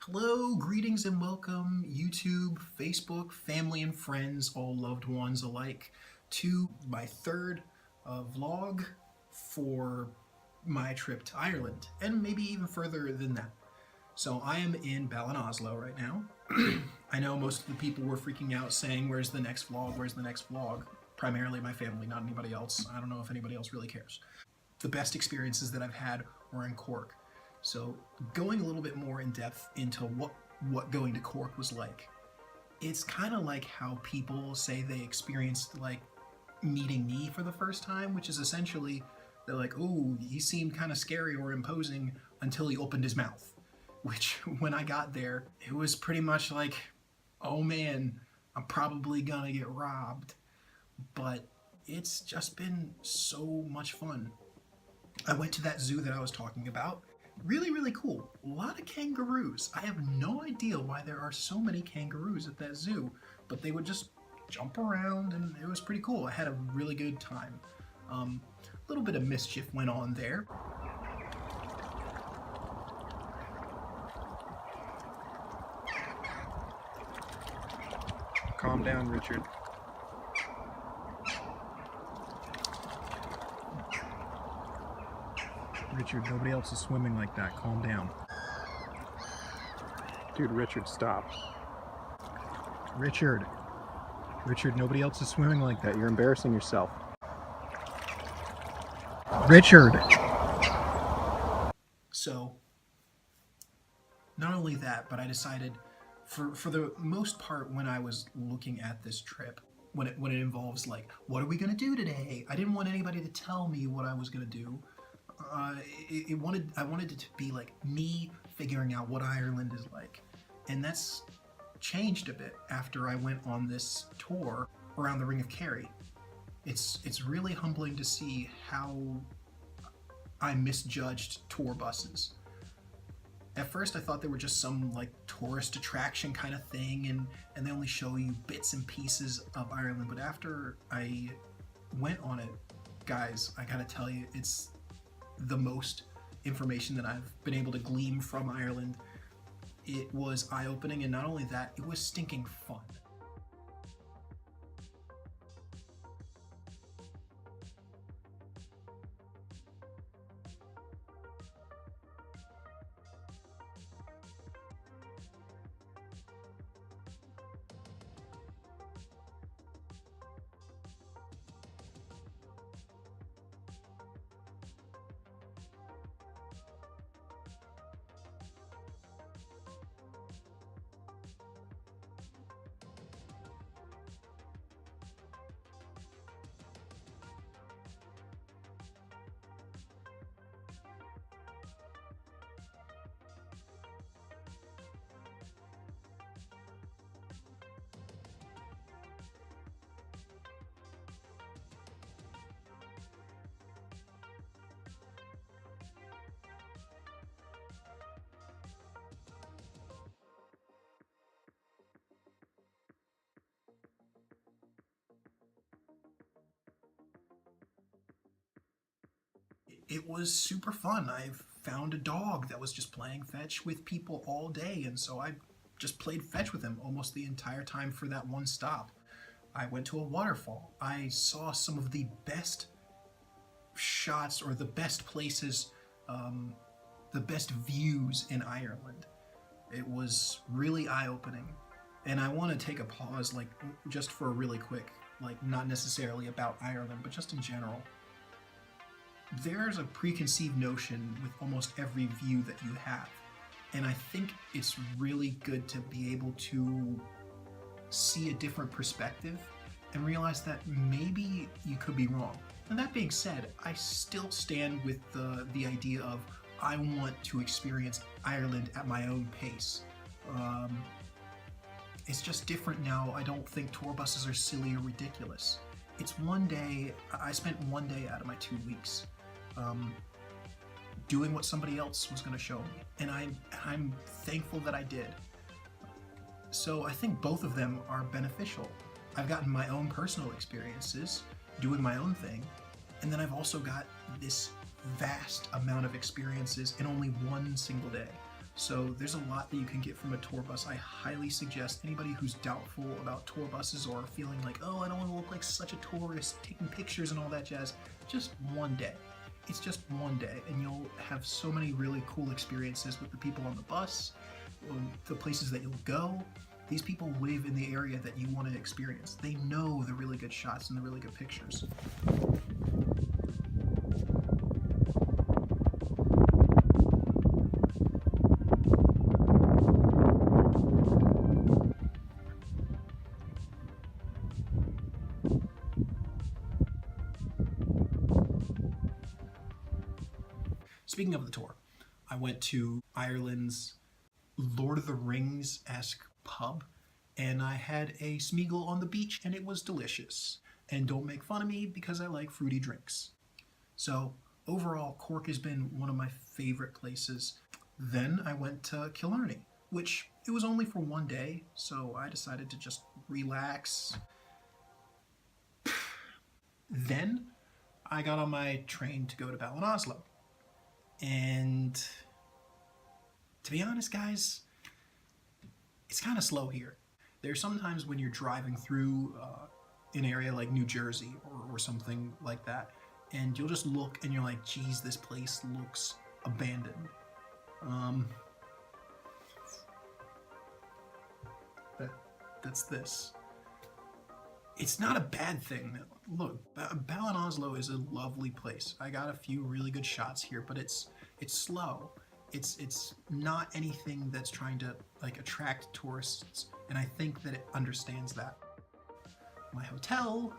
Hello, greetings and welcome, YouTube, Facebook, family and friends, all loved ones alike, to my third vlog for my trip to Ireland, and maybe even further than that. So I am in Ballinasloe right now. I know most of the people were freaking out saying, where's the next vlog, where's the next vlog? Primarily my family, not anybody else. I don't know if anybody else really cares. The best experiences that I've had were in Cork. So going a little bit more in depth into what going to Cork was like, it's kind of like how people say they experienced like meeting me for the first time, which is essentially they're like, oh, he seemed kind of scary or imposing until he opened his mouth. Which when I got there, it was pretty much like, oh man, I'm probably gonna get robbed. But it's just been so much fun. I went to that zoo that I was talking about. Really, really cool. A lot of kangaroos. I have no idea why there are so many kangaroos at that zoo, but they would just jump around and it was pretty cool. I had a really good time. A little bit of mischief went on there. Calm down, Richard. Richard, nobody else is swimming like that. Calm down. Dude, Richard, stop. Richard. Richard, nobody else is swimming like that. You're embarrassing yourself. Richard! So, not only that, but I decided for the most part when I was looking at this trip, when it involves like, what are we gonna do today? I didn't want anybody to tell me what I was gonna do. I wanted it to be like me figuring out what Ireland is like, and that's changed a bit after I went on this tour around the Ring of Kerry. It's really humbling to see how I misjudged tour buses. At first I thought they were just some like tourist attraction kind of thing and they only show you bits and pieces of Ireland, but after I went on it, guys, I gotta tell you, it's the most information that I've been able to glean from Ireland. It was eye-opening, and not only that, it was stinking fun. It was super fun. I found a dog that was just playing fetch with people all day, and so I just played fetch with him almost the entire time for that one stop. I went to a waterfall. I saw some of the best shots or the best places, the best views in Ireland. It was really eye-opening. And I want to take a pause, like, just for a really quick, like, not necessarily about Ireland, but just in general. There's a preconceived notion with almost every view that you have. And I think it's really good to be able to see a different perspective and realize that maybe you could be wrong. And that being said, I still stand with the idea of I want to experience Ireland at my own pace. It's just different now. I don't think tour buses are silly or ridiculous. It's one day. I spent one day out of my 2 weeks doing what somebody else was going to show me, and I'm thankful that I did. So I think both of them are beneficial. I've gotten my own personal experiences doing my own thing, and then I've also got this vast amount of experiences in only one single day. So there's a lot that you can get from a tour bus. I highly suggest anybody who's doubtful about tour buses or feeling like, oh, I don't want to look like such a tourist, taking pictures and all that jazz, just one day. It's just one day, and you'll have so many really cool experiences with the people on the bus, the places that you'll go. These people live in the area that you want to experience. They know the really good shots and the really good pictures. Speaking of the tour, I went to Ireland's Lord of the Rings-esque pub, and I had a Smeagol on the beach, and it was delicious. And don't make fun of me because I like fruity drinks. So overall, Cork has been one of my favorite places. Then I went to Killarney, which it was only for one day, so I decided to just relax. Then I got on my train to go to Ballinasloe. And to be honest, guys, it's kind of slow here. There's sometimes when you're driving through an area like New Jersey or something like that, and you'll just look and you're like, geez, this place looks abandoned. That's this. It's not a bad thing. Look, Ballinasloe is a lovely place. I got a few really good shots here, but it's slow. It's not anything that's trying to like attract tourists, and I think that it understands that. My hotel.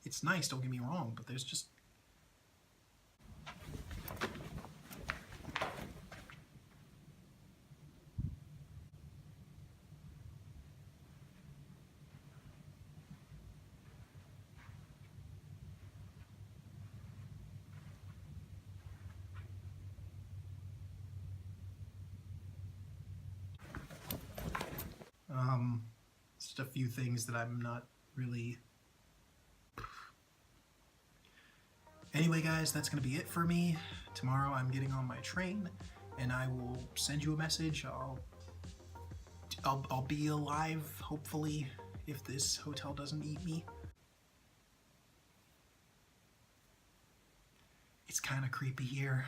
It's nice, don't get me wrong, but there's just... just a few things that I'm not really... Anyway, guys, that's going to be it for me. Tomorrow I'm getting on my train, and I will send you a message. I'll be alive, hopefully, if this hotel doesn't eat me. It's kind of creepy here.